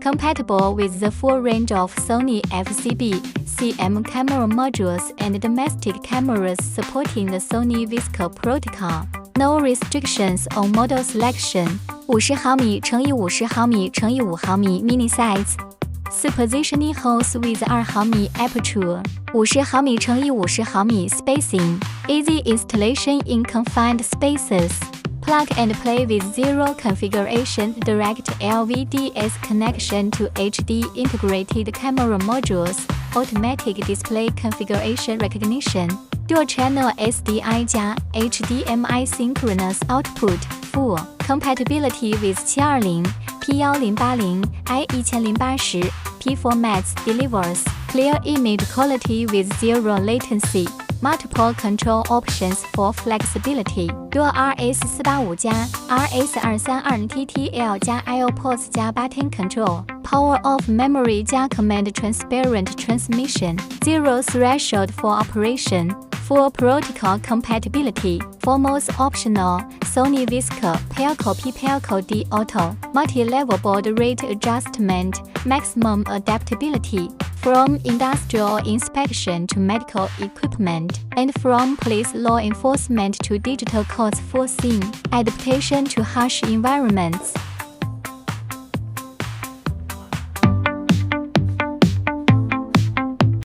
compatible with the full range of Sony FCB, CM camera modules and domestic cameras supporting the Sony VSCO protocol. No restrictions on model selection. 50毫米乘以50毫米乘以5毫米 mini size. 4 positioning holes with 2毫米 aperture. 50毫米乘以50毫米 spacing. Easy installation in confined spaces. Plug and play with zero configuration direct LVDS connection to HD integrated camera modules. Automatic display configuration recognition. Dual channel SDI 加 HDMI synchronous output. Full compatibility with 720, P1080, i1080, P formats delivers clear image quality with zero latency. Multiple control options for flexibility. Dual RS485 加 RS232 TTL 加 I/O ports 加 button control. Power off memory 加 command transparent transmission. Zero threshold for operation. Full protocol compatibility. Foremost optional. Sony VSCO Pelco P Pelco D Auto. Multi-level baud rate adjustment. Maximum adaptability. From industrial inspection to medical equipment, and from police law enforcement to digital codes for scene adaptation to harsh environments.